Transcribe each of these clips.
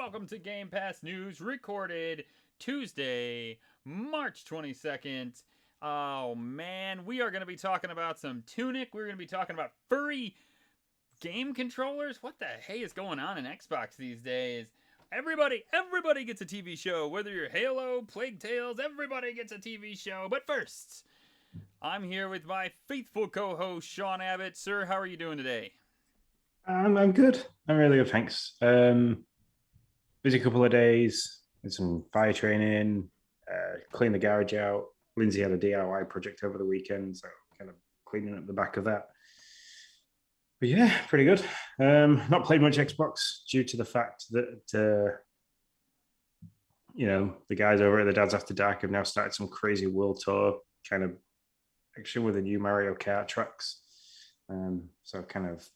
welcome to Gamepass News, recorded Tuesday, March 22nd. Oh man, we are going to be talking about some Tunic. We're going to be talking about furry game controllers. What the hey is going on in Xbox these days? Everybody gets a TV show. Whether you're Halo, Plague Tales, everybody gets a TV show. But first, I'm here with my faithful co-host, Sean Abbott. Sir, how are you doing today? I'm good. I'm really good, thanks. Busy couple of days, did some fire training, cleaned the garage out. Lindsay had a DIY project over the weekend, so kind of cleaning up the back of that. But yeah, pretty good. Not played much Xbox due to the fact that the guys over at the Dads After Dark have now started some crazy world tour kind of action with the new Mario Kart tracks. So I've kind of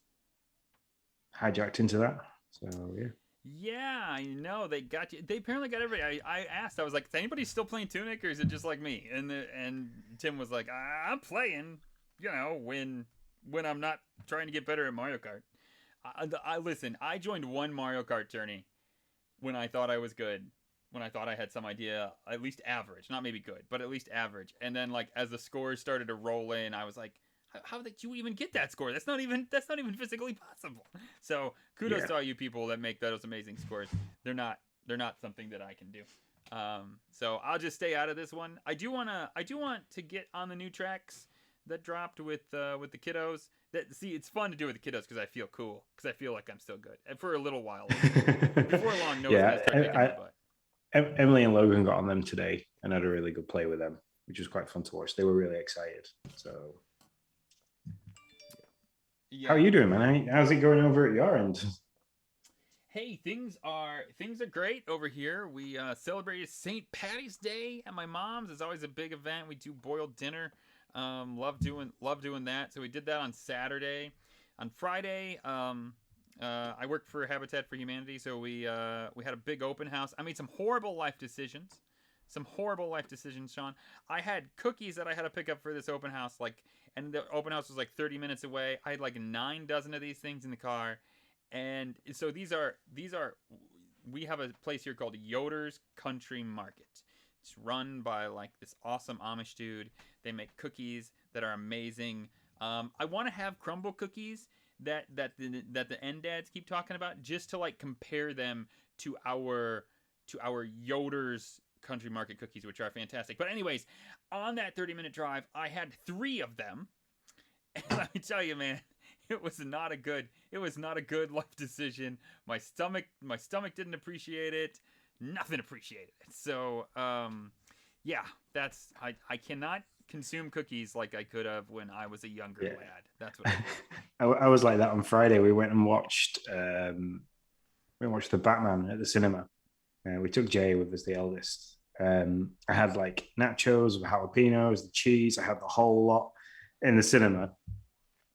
hijacked into that. So yeah. Yeah, I know they got you. They apparently got everybody. I asked. I was like, "Is anybody still playing Tunic, or is it just like me?" And Tim was like, "I'm playing. When I'm not trying to get better at Mario Kart." I listen. I joined one Mario Kart tourney when I thought I was good. When I thought I had some idea, at least average, not maybe good, but at least average. And then like as the scores started to roll in, I was like, how did you even get that score? That's not even physically possible. So kudos Yeah. to all you people that make those amazing scores. They're not something that I can do. So I'll just stay out of this one. I do want to get on the new tracks that dropped with the kiddos. It's fun to do with the kiddos because I feel cool, because I feel like I'm still good, and for a little while. Before long, no one's gonna start kicking my butt. Emily and Logan got on them today and had a really good play with them, which was quite fun to watch. They were really excited. So Yeah. how are you doing, man? How's it going over at your end? Hey, things are great over here. We celebrated St. Patty's Day at my mom's. It's always a big event. We do boiled dinner. Love doing that. So we did that on Saturday. On Friday, I worked for Habitat for Humanity, so we had a big open house. I made some horrible life decisions. Sean. I had cookies that I had to pick up for this open house, and the open house was like 30 minutes away. I had like 9 dozen of these things in the car, and so these are. We have a place here called Yoder's Country Market. It's run by like this awesome Amish dude. They make cookies that are amazing. I want to have crumble cookies that the end dads keep talking about, just to like compare them to our Yoder's Country Market cookies, which are fantastic. But anyways, on that 30-minute drive, I had 3 of them, and let me tell you, man, it was not a good life decision. My stomach didn't appreciate it. Nothing appreciated it. So yeah, I cannot consume cookies like I could have when I was a younger lad. That's what I did. I was like that on Friday. We went and watched the Batman at the cinema. We took Jay with us, the eldest. I had like nachos, jalapenos, the cheese. I had the whole lot in the cinema,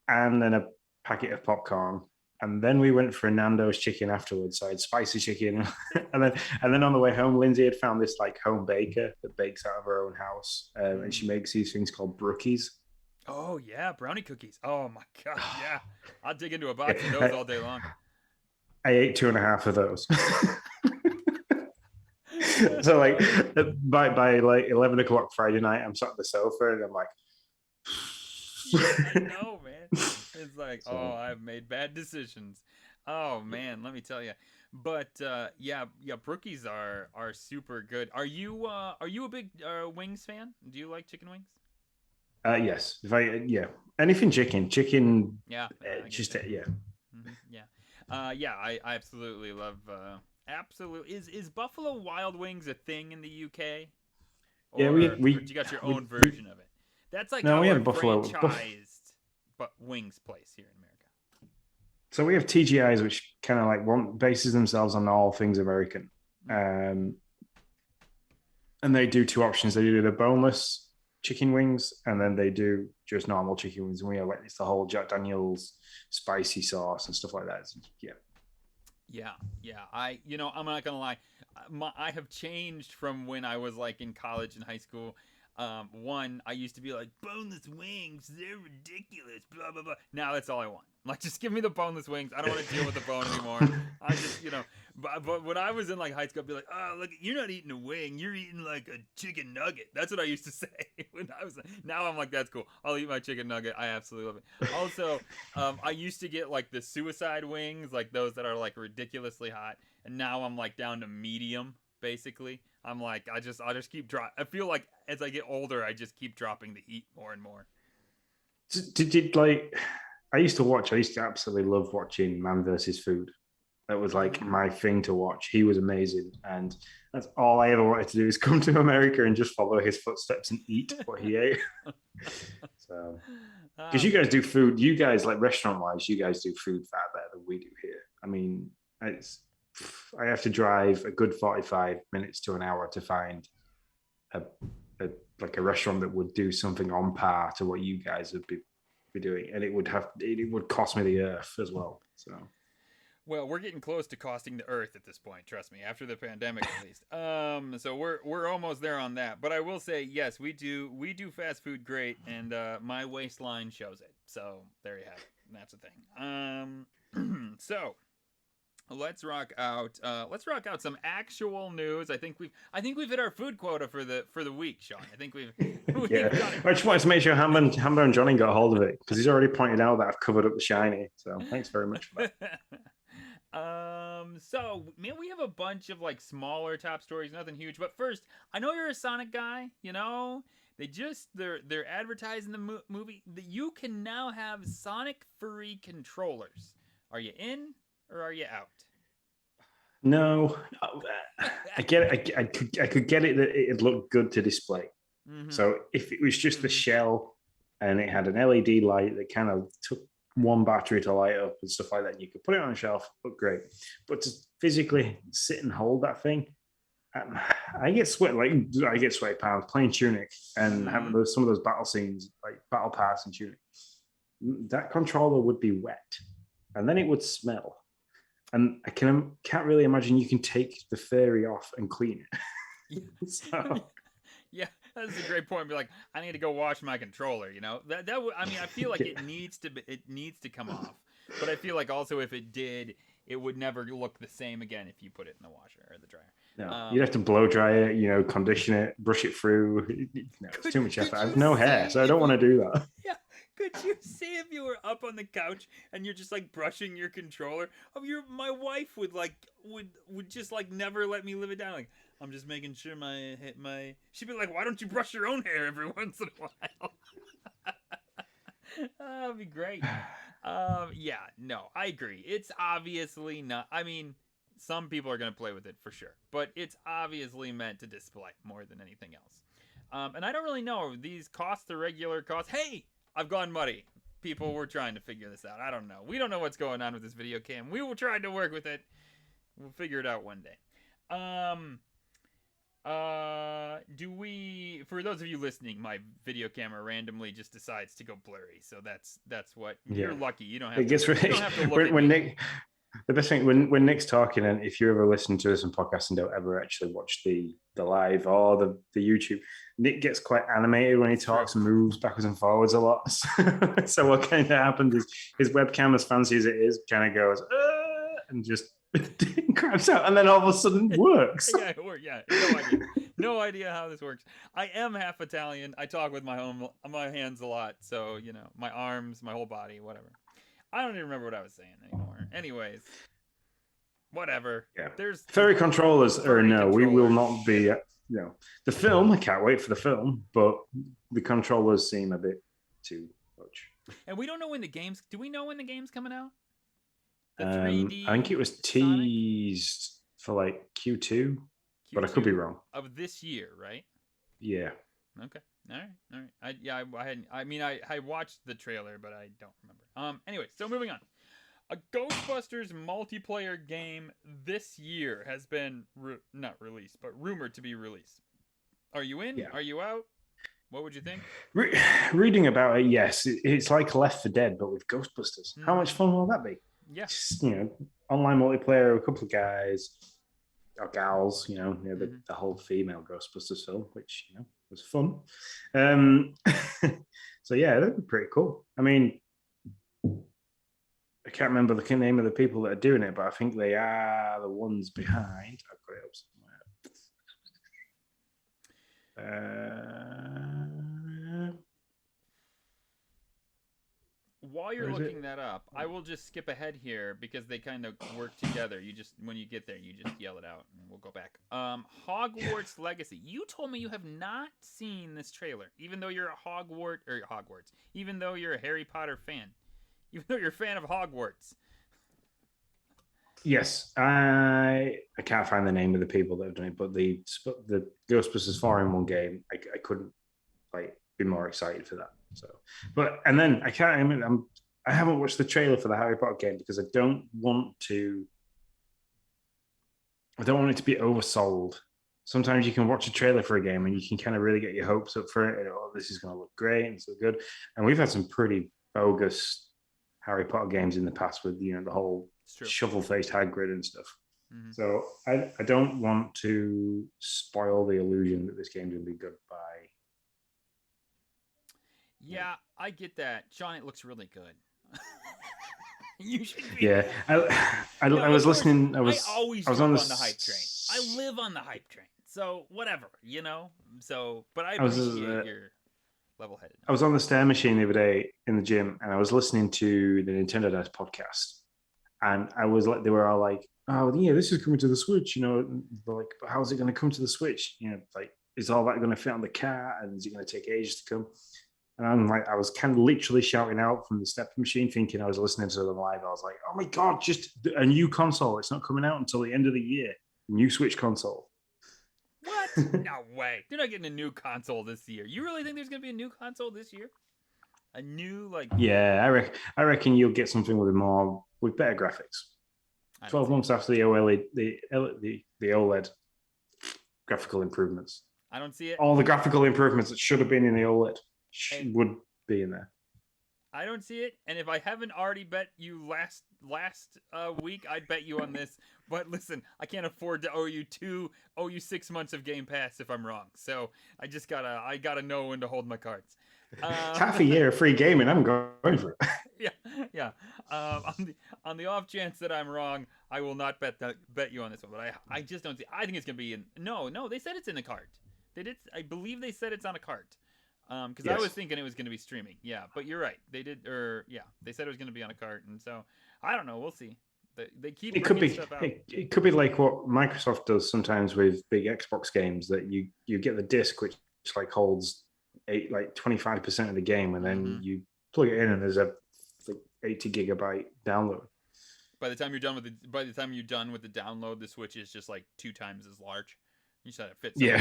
and then a packet of popcorn. And then we went for a Nando's chicken afterwards. So I had spicy chicken, and then on the way home, Lindsay had found this like home baker that bakes out of her own house, and she makes these things called brookies. Oh yeah, brownie cookies. Oh my god, yeah. I'll dig into a box of those all day long. I ate 2.5 of those. So like by like 11 o'clock Friday night, I'm sat on the sofa and I'm like, I know, man. It's like, oh, I've made bad decisions. Oh man, let me tell you. But yeah, brookies are super good. Are you a big wings fan? Do you like chicken wings? yes, anything chicken, Yeah, just yeah. Yeah, yeah. I absolutely love. Absolutely, is Buffalo Wild Wings a thing in the UK, Yeah, or you got your own we version of it? That's like no, we our have franchised, but wings place here in America. So we have TGIs, which kind of like one bases themselves on all things American, and they do 2 options. They do the boneless chicken wings, and then they do just normal chicken wings. And we have like it's the whole Jack Daniel's spicy sauce and stuff like that. Yeah. Yeah. I'm not gonna lie. I have changed from when I was like in college and high school. One, I used to be like, boneless wings, they're ridiculous, blah blah blah. Now that's all I want. Like, just give me the boneless wings. I don't want to deal with the bone anymore. I just, but when I was in like high school, I'd be like, oh, look, you're not eating a wing, you're eating like a chicken nugget. That's what I used to say when I was. Now I'm like, that's cool. I'll eat my chicken nugget. I absolutely love it. Also, I used to get like the suicide wings, like those that are like ridiculously hot, and now I'm like down to medium, basically. I'm like, I just keep drop. I feel like as I get older, I just keep dropping the heat more and more. Did like I used to absolutely love watching Man versus Food. That was like my thing to watch. He was amazing, and that's all I ever wanted to do is come to America and just follow his footsteps and eat what he ate. So, because you guys do food, you guys like restaurant wise, you guys do food far better than we do here. I mean, I have to drive a good 45 minutes to an hour to find a, like a restaurant that would do something on par to what you guys would be doing, and it would cost me the earth as well. So. Well, we're getting close to costing the earth at this point. Trust me, after the pandemic, at least. So we're almost there on that. But I will say, yes, we do fast food great, and my waistline shows it. So there you have it. That's the thing. So let's rock out some actual news. I think we've hit our food quota for the week, Sean. I think we've yeah. I just wanted to make sure Hambo and Johnny got a hold of it because he's already pointed out that I've covered up the shiny. So thanks very much for that. So man, we have a bunch of like smaller top stories, nothing huge. But first, I know you're a Sonic guy. They're advertising the movie that you can now have Sonic Furry controllers. Are you in or are you out? No, I get it. I could get it that it looked good to display. Mm-hmm. So if it was just the shell and it had an LED light that kind of took one battery to light up and stuff like that, and you could put it on a shelf, look great. But to physically sit and hold that thing, I get sweaty palms playing Tunic and having some of those battle scenes, like Battle Pass and Tunic. That controller would be wet, and then it would smell. And I can't really imagine you can take the fairy off and clean it. So. Yeah, that's a great point. Be like, I need to go wash my controller. I feel like it needs to come off. But I feel like also if it did, it would never look the same again if you put it in the washer or the dryer. No, you'd have to blow dry it, condition it, brush it through. No, it's too much effort. I have no hair, so I don't want to do that. Yeah. Could you see if you were up on the couch and you're just like brushing your controller? My wife would just like never let me live it down. Like, I'm just making sure she'd be like, why don't you brush your own hair every once in a while? That'd be great. Yeah, no, I agree. It's obviously not. I mean, some people are going to play with it for sure, but it's obviously meant to display more than anything else. And I don't really know. These cost the regular cost. Hey, I've gone muddy. People were trying to figure this out. I don't know. We don't know what's going on with this video cam. We will try to work with it. We'll figure it out one day. For those of you listening, my video camera randomly just decides to go blurry. So that's what you're lucky. You don't have to look at me. The best thing when Nick's talking, and if you ever listen to us on podcasts and don't ever actually watch the live or the YouTube, Nick gets quite animated when he talks and moves backwards and forwards a lot. So what kind of happens is his webcam, as fancy as it is, kind of goes and just craps out, and then all of a sudden works. Yeah, it works. Yeah, no idea how this works. I am half Italian. I talk with my hands a lot, so my arms, my whole body, whatever. I don't even remember what I was saying anymore. Anyways, whatever. Yeah. There's furry controllers or no, we will not be. The film. I can't wait for the film, but the controllers seem a bit too much. And we don't know when the games. Do we know when the game's coming out? The 3D. I think it was teased for like Q2, but I could be wrong. Of this year, right? Yeah. Okay. All right. I watched the trailer, but I don't remember. Anyway, so moving on. A Ghostbusters multiplayer game this year has been not released, but rumored to be released. Are you in? Yeah. Are you out? What would you think? Reading about it, yes. It's like Left 4 Dead, but with Ghostbusters. How much fun will that be? Yeah. Just, online multiplayer, a couple of guys or gals, the whole female Ghostbusters film, which, was fun. Um, so yeah, that'd be pretty cool. I mean, I can't remember the name of the people that are doing it, but I think they are the ones behind. I've got it up somewhere. While you're Where is looking it? that up, I will just skip ahead here because they kind of work together. You just when you get there, you just yell it out, and we'll go back. Hogwarts Legacy. You told me you have not seen this trailer, even though you're a Hogwarts, even though you're a Harry Potter fan, even though you're a fan of Hogwarts. Yes, I can't find the name of the people that have done it, but the Ghostbusters 4-in-1 game, I couldn't like be more excited for that. So, but and then I can't. I haven't watched the trailer for the Harry Potter game because I don't want to. I don't want it to be oversold. Sometimes you can watch a trailer for a game and you can kind of really get your hopes up for it. And, oh, this is going to look great and so good. And we've had some pretty bogus Harry Potter games in the past with the whole shovel-faced Hagrid and stuff. Mm-hmm. So I don't want to spoil the illusion that this game's going to be good by. Yeah, I get that, Sean. It looks really good. You should be. Yeah, I was listening. I was on the hype train. I live on the hype train. So whatever, So, but I appreciate your level-headed. I was on the stair machine the other day in the gym, and I was listening to the Nintendo Dice podcast, and I was like, they were all like, "Oh, yeah, this is coming to the Switch." They're like, "But how is it going to come to the Switch?" Like, is all that going to fit on the car, and is it going to take ages to come? And I'm like, I was kind of literally shouting out from the step machine, thinking I was listening to them live. I was like, oh my God, just a new console. It's not coming out until the end of the year. New Switch console. What? No way. They're not getting a new console this year. You really think there's going to be a new console this year? A new, like... Yeah, I reckon you'll get something with better graphics. 12 months after the OLED, the OLED graphical improvements. I don't see it. All the graphical improvements that should have been in the OLED would be in there. I don't see it, and if I haven't already bet you last week, I'd bet you on this. But listen, I can't afford to owe you 6 months of Game Pass if I'm wrong. So I gotta know when to hold my cards. It's half a year of free gaming. I'm going for it. Yeah. On the off chance that I'm wrong, I will not bet you on this one. But I just don't see. I think it's gonna be in. No. They said it's in the cart. They did. I believe they said it's on a cart. Because yes. I was thinking it was going to be streaming. Yeah, but you're right. They did, they said it was going to be on a cart, and so I don't know. We'll see. They keep. It could be. Stuff out. It could be like what Microsoft does sometimes with big Xbox games, that you get the disc which like holds 25% of the game, and then you plug it in, and there's a 80 gigabyte download. By the time you're done with the download, the Switch is just like 2 times as large. You said it fits. Yeah.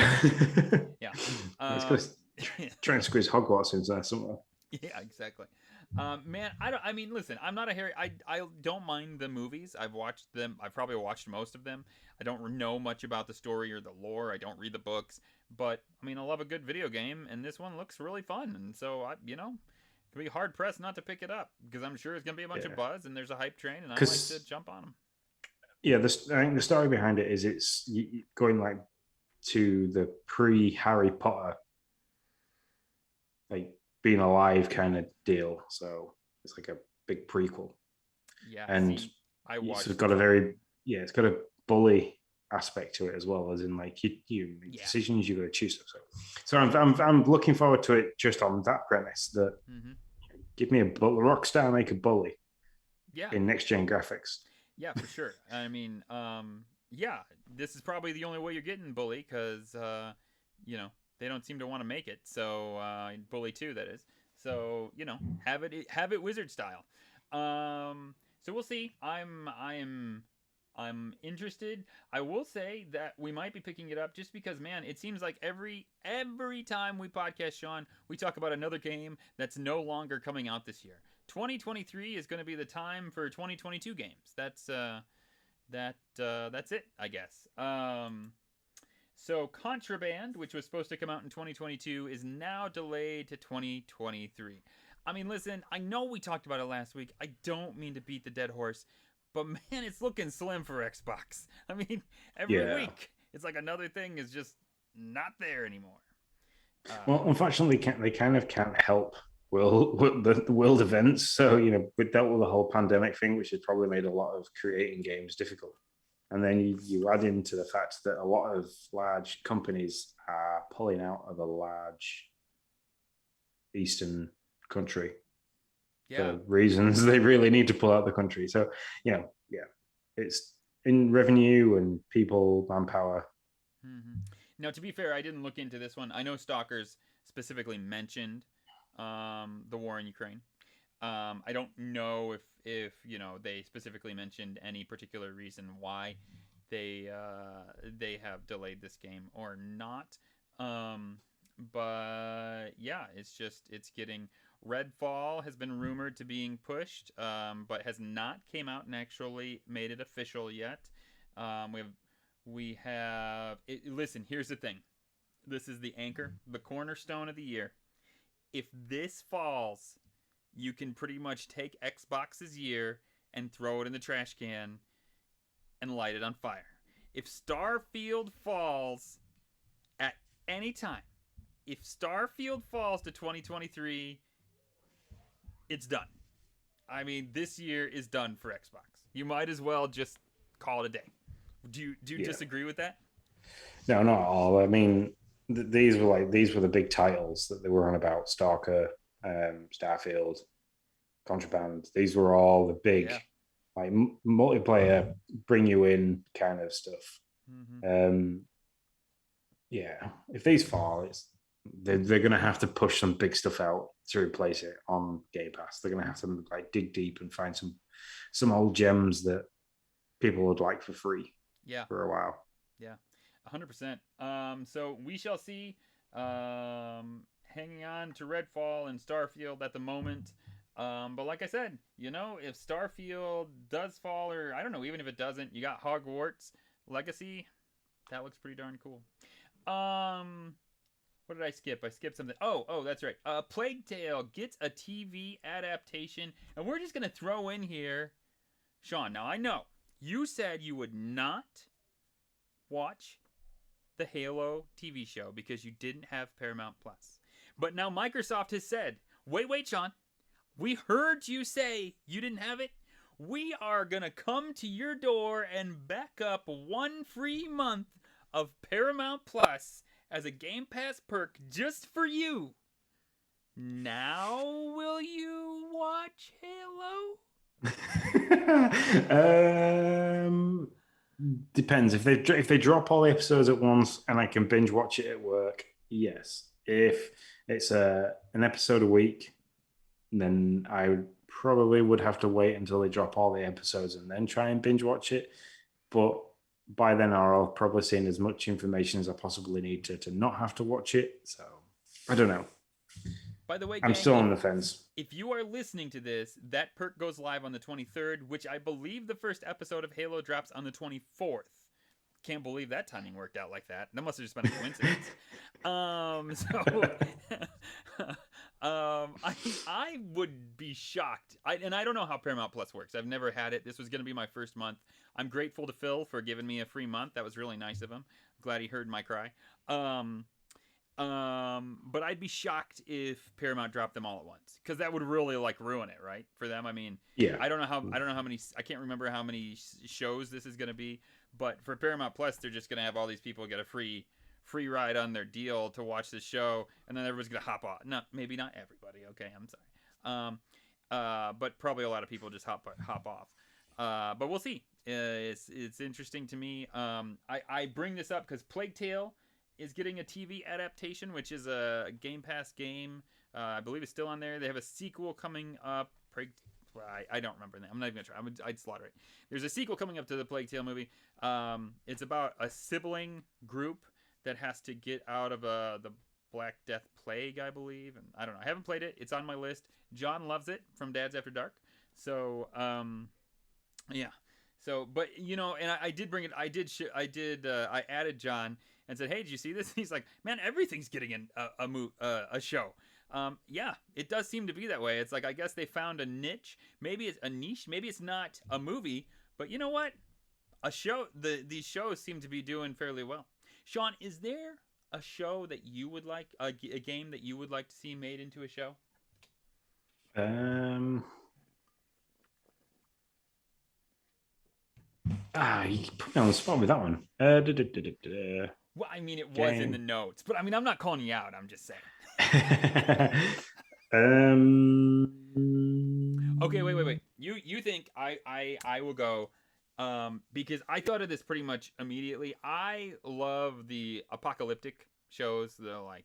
Try and squeeze Hogwarts into there somewhere. Yeah, exactly. Man, listen, I'm not a Harry. I don't mind the movies. I've watched them. I've probably watched most of them. I don't know much about the story or the lore. I don't read the books, but I love a good video game, and this one looks really fun. And so it'd be hard pressed not to pick it up because I'm sure it's gonna be a bunch of buzz, and there's a hype train, and I like to jump on them. Yeah, I think the story behind it is it's going like to the pre-Harry Potter, like being alive kind of deal. So it's like a big prequel. Yeah, and I watched. It's got it's got a bully aspect to it as well, as in like you make decisions, you got to choose stuff. So I'm looking forward to it just on that premise that give me a Rockstar make a bully. Yeah. In next gen graphics. Yeah, for sure. This is probably the only way you're getting Bully because, they don't seem to want to make it. So, Bully 2, that is. So, have it Wizard style. So we'll see. I'm interested. I will say that we might be picking it up just because, man, it seems like every time we podcast, Sean, we talk about another game that's no longer coming out this year. 2023 is going to be the time for 2022 games. That's it, I guess. So Contraband, which was supposed to come out in 2022, is now delayed to 2023. Listen, I know we talked about it last week. I don't mean to beat the dead horse, but man, it's looking slim for Xbox. Every week, it's like another thing is just not there anymore. Well, unfortunately, they kind of can't help the world events. So, we dealt with the whole pandemic thing, which has probably made a lot of creating games difficult. And then you add into the fact that a lot of large companies are pulling out of a large Eastern country Yeah. for reasons they really need to pull out the country. So, yeah, it's in revenue and people, manpower. Mm-hmm. Now, to be fair, I didn't look into this one. I know Stalkers specifically mentioned the war in Ukraine. I don't know if they specifically mentioned any particular reason why they have delayed this game or not. Um, but yeah, it's getting Redfall has been rumored to being pushed, but has not came out and actually made it official yet. Um, we have listen. Here's the thing. This is the anchor, the cornerstone of the year. If this falls, you can pretty much take Xbox's year and throw it in the trash can and light it on fire. If Starfield falls at any time, if Starfield falls to 2023, it's done. I mean, this year is done for Xbox. You might as well just call it a day. Do you Yeah. disagree with that? No, not all. I mean, these were the big titles that they were on about: Stalker, Starfield, Contraband. These were all the big, Yeah. like multiplayer, bring you in kind of stuff. Mm-hmm. Um, yeah, if these fall, they're going to have to push some big stuff out to replace it on Game Pass. They're going to have to like dig deep and find some old gems that people would like for free Yeah. for a while. Yeah, 100%. So we shall see. Hanging on to Redfall and Starfield at the moment. But like I said, if Starfield does fall, or I don't know, even if it doesn't, you got Hogwarts Legacy. That looks pretty darn cool. Um, what did I skip? I skipped something. Oh, that's right. Plague Tale gets a TV adaptation, and we're just gonna throw in here, Sean. Now I know you said you would not watch the Halo TV show because you didn't have Paramount Plus. But now Microsoft has said, wait, Sean, we heard you say you didn't have it. We are going to come to your door and back up one free month of Paramount Plus as a Game Pass perk just for you. Now, will you watch Halo? Depends if they drop all the episodes at once and I can binge watch it at work. Yes, if it's an episode a week, then I probably would have to wait until they drop all the episodes and then try and binge watch it. But by then, I'll probably seen as much information as I possibly need to not have to watch it. So I don't know. By the way, I'm gang, still on the fence. if you are listening to this, that perk goes live on the 23rd, which I believe the first episode of Halo drops on the 24th. Can't believe that timing worked out like that. That must have just been a coincidence. I would be shocked. And I don't know how Paramount Plus works. I've never had it. This was going to be my first month. I'm grateful to Phil for giving me a free month. That was really nice of him. Glad he heard my cry. But I'd be shocked if Paramount dropped them all at once because that would really ruin it, right? For them, I mean, Yeah. I don't know how many. I can't remember how many shows this is going to be, but for Paramount Plus, they're just going to have all these people get a free ride on their deal to watch the show, and then everyone's going to hop off. No, maybe not everybody. Okay, I'm sorry. But probably a lot of people just hop off. But we'll see. It's interesting to me. I bring this up because Plague Tale is getting a TV adaptation, which is a Game Pass game. I believe it's still on there. They have a sequel coming up. I don't remember that. I'm not even gonna try. I'd slaughter it. There's a sequel coming up to the Plague Tale movie. It's about a sibling group that has to get out of the Black Death Plague, I believe. And I don't know. I haven't played it. It's on my list. John loves it from Dad's After Dark. So yeah. So, but and I did bring it. I added John and said, "Hey, did you see this?" He's like, "Man, everything's getting a show." Yeah, it does seem to be that way. It's like I guess they found a niche. Maybe it's a niche. Maybe it's not a movie. But you know what? A show. These shows seem to be doing fairly well. Sean, is there a show that you would like, a game that you would like to see made into a show? You put me on the spot with that one. Well, I mean, it was in the Game. notes, but I mean, I'm not calling you out. I'm just saying. Okay, wait. You think I will go, because I thought of this pretty much immediately. I love the apocalyptic shows, the like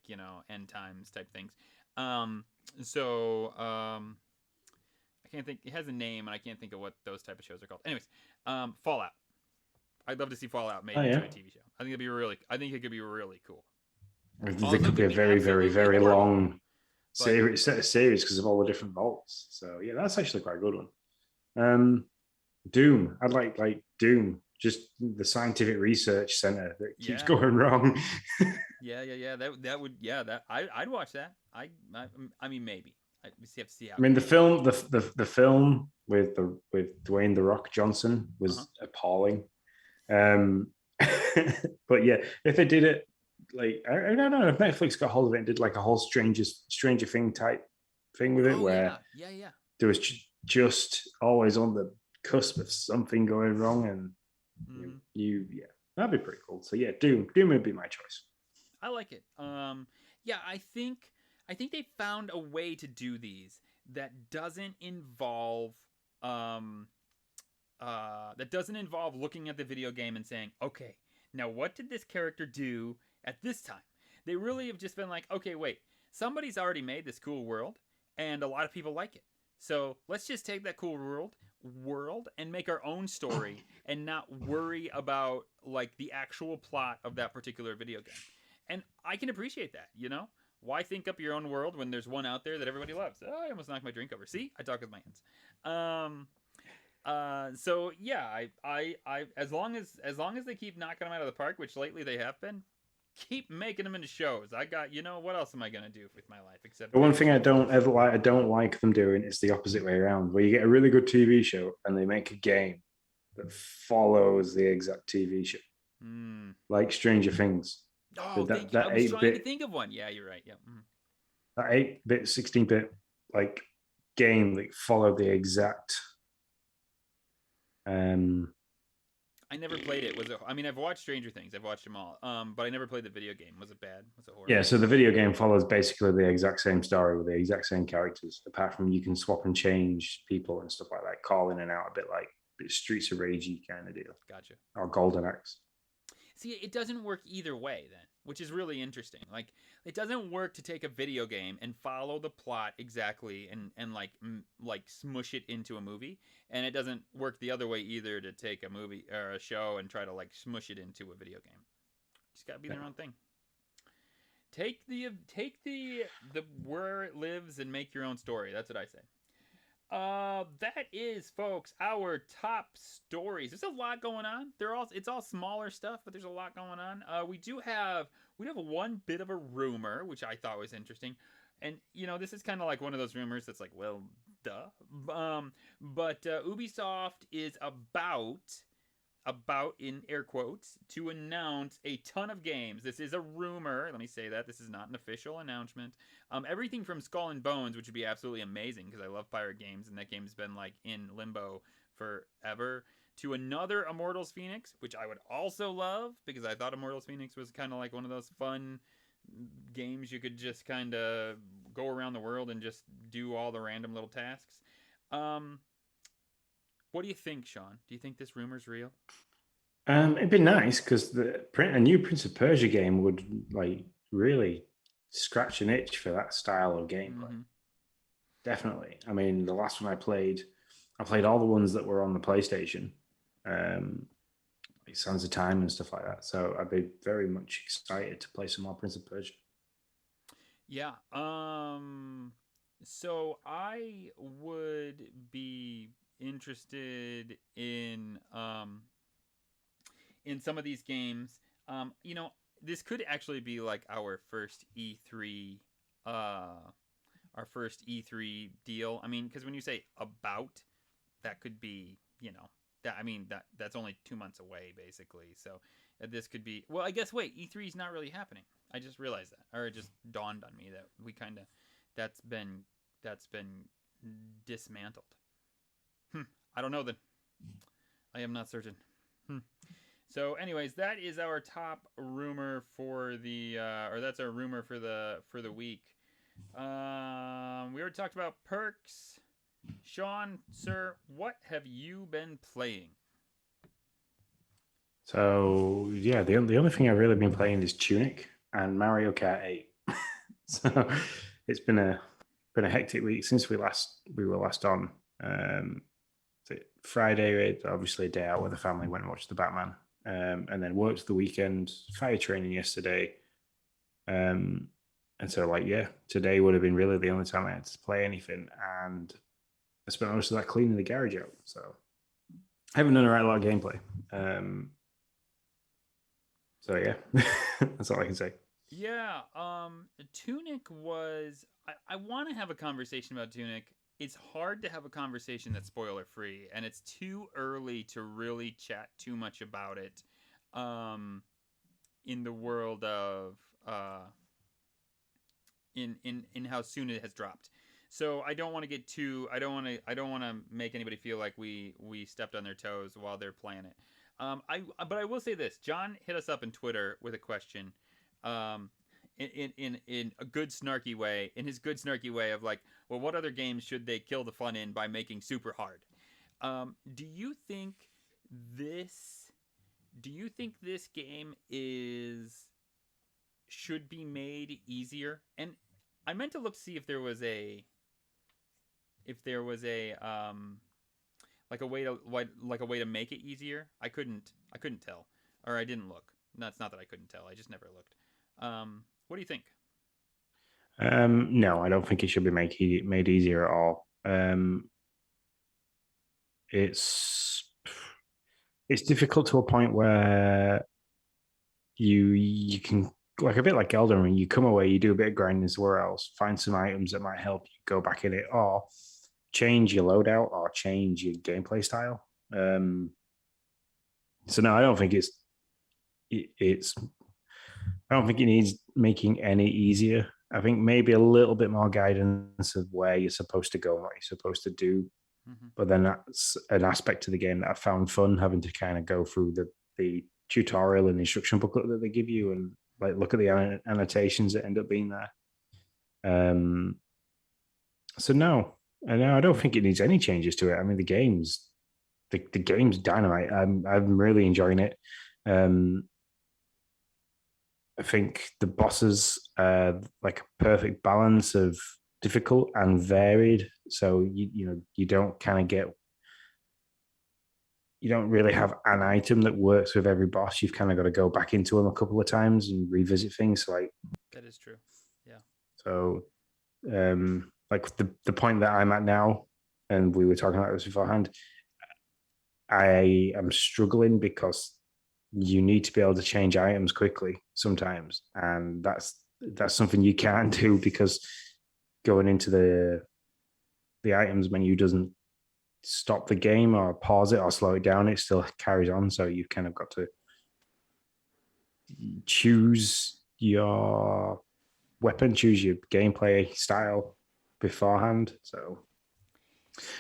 end times type things. Um, so I can't think. It has a name, and I can't think of what those type of shows are called. Anyways, Fallout. I'd love to see Fallout made Oh into yeah, a TV show. I think it'd be really. I think it could be really cool. there Also, could it be could a be very, very, absolutely very horrible. long But set of series because of all the different vaults. So yeah, that's actually quite a good one. Doom. I'd like Doom. Just the scientific research center that keeps yeah, going wrong. yeah. That would that I'd watch that. I mean maybe. We have to see how I it mean, goes. the film with Dwayne the Rock Johnson Uh huh. was appalling. Um, but yeah, if they did it like I don't know if Netflix got hold of it and did like a whole Stranger Thing type thing with it, Oh where yeah. there was just always on the cusp of something going wrong, and Mm-hmm. yeah, that'd be pretty cool. So yeah, Doom would be my choice. I like it. Yeah, I think they found a way to do these that doesn't involve um looking at the video game and saying, okay, now what did this character do at this time? They really have just been like, okay, wait, somebody's already made this cool world, and a lot of people like it. So let's just take that cool world and make our own story and not worry about like the actual plot of that particular video game. And I can appreciate that. Why think up your own world when there's one out there that everybody loves? Oh, I almost knocked my drink over. See, I talk with my hands. So yeah, as long as they keep knocking them out of the park, which lately they have been, keep making them into shows. I got, what else am I gonna do with my life except The one make thing I shows? don't ever like, I don't like them doing is the opposite way around, where you get a really good TV show and they make a game that follows the exact TV show, Hmm. like Stranger Things. Oh, That thank you. I that was eight trying to bit think of one. Yeah, you're right. Yeah. Mhm. that 8-bit 16-bit like game that followed the exact. Um, I never played it. Was it? I mean, I've watched Stranger Things. I've watched them all. But I never played the video game. Was it bad? Was it yeah, horrible? so the video game follows basically the exact same story with the exact same characters, apart from you can swap and change people and stuff like that, call in and out a bit like Streets of Ragey kind of deal, Gotcha. or Golden Axe. See, it doesn't work either way then, which is really interesting. Like, it doesn't work to take a video game and follow the plot exactly and like smush it into a movie, and it doesn't work the other way either to take a movie or a show and try to like smush it into a video game. Just gotta be Yeah. their own thing. Take the where it lives and make your own story. That's what I say. That is, folks, our top stories. There's a lot going on. It's all smaller stuff, but there's a lot going on. We have one bit of a rumor, which I thought was interesting, and this is kind of like one of those rumors that's like, well, duh. But Ubisoft is about in air quotes to announce a ton of games. This is a rumor. Let me say that this is not an official announcement. Everything from Skull and Bones, which would be absolutely amazing because I love pirate games and that game's been like in limbo forever, to another Immortals Phoenix, which I would also love because I thought Immortals Phoenix was kind of like one of those fun games you could just kind of go around the world and just do all the random little tasks. Um, what do you think, Sean? Do you think this rumor's real? It'd be nice because a new Prince of Persia game would like really scratch an itch for that style of gameplay. Mm-hmm. Definitely. I mean, the last one I played all the ones that were on the PlayStation, like Sands of Time and stuff like that. So I'd be very much excited to play some more Prince of Persia. Yeah. So I would be interested in some of these games. This could actually be like our first E3 deal. I mean, because when you say about, that could be, that's only 2 months away basically. So this could be. Well, I guess wait, E3 is not really happening. I just realized that, or it just dawned on me that we kind of that's been that's been dismantled. Hmm. I don't know then. I am not certain. Hmm. So, anyways, that is our top rumor for the, or that's our rumor for the week. We already talked about perks. Sean, sir, what have you been playing? So yeah, the only thing I've really been playing is Tunic and Mario Kart 8. So it's been a hectic week since we were last on. Um, Friday, obviously a day out with the family, went and watched the Batman, and then worked the weekend, fire training yesterday, um, and so like yeah, today would have been really the only time I had to play anything, and I spent most of that cleaning the garage out. So I haven't done a lot of gameplay. So yeah, that's all I can say. Yeah, Tunic was. I want to have a conversation about Tunic. It's hard to have a conversation that's spoiler free, and it's too early to really chat too much about it. Um, in the world of in how soon it has dropped. So I don't want to get too. I don't want to make anybody feel like we stepped on their toes while they're playing it. But I will say this. John hit us up in Twitter with a question. Um, in a good snarky way, in his good snarky way of like, well, what other games should they kill the fun in by making super hard? Do you think this? Do you think this game is should be made easier? And I meant to look to see if there was a like a way to like a way to make it easier. I couldn't tell, or I didn't look. That's not that I couldn't tell. I just never looked. What do you think? No, I don't think it should be made easier at all. It's it's difficult to a point where you can like a bit like Elden Ring. You come away, you do a bit of grinding somewhere else, find some items that might help you go back in it, or change your loadout or change your gameplay style. So no, I don't think it's I don't think it needs making any easier. I think maybe a little bit more guidance of where you're supposed to go and what you're supposed to do. Mm-hmm. But then that's an aspect to the game that I found fun having to kind of go through the tutorial and instruction booklet that they give you and like look at the annotations that end up being there. Um, so no, I don't think it needs any changes to it. I mean, the game's dynamite. I'm really enjoying it. Um, I think the bosses are like a perfect balance of difficult and varied. So you don't kind of get you don't really have an item that works with every boss. You've kind of got to go back into them a couple of times and revisit things. So like That is true. Yeah. so like the point that I'm at now, and we were talking about this beforehand, I am struggling because you need to be able to change items quickly sometimes, and that's something you can't do because going into the items menu doesn't stop the game or pause it or slow it down. It still carries on, so you've kind of got to choose your weapon, choose your gameplay style beforehand. So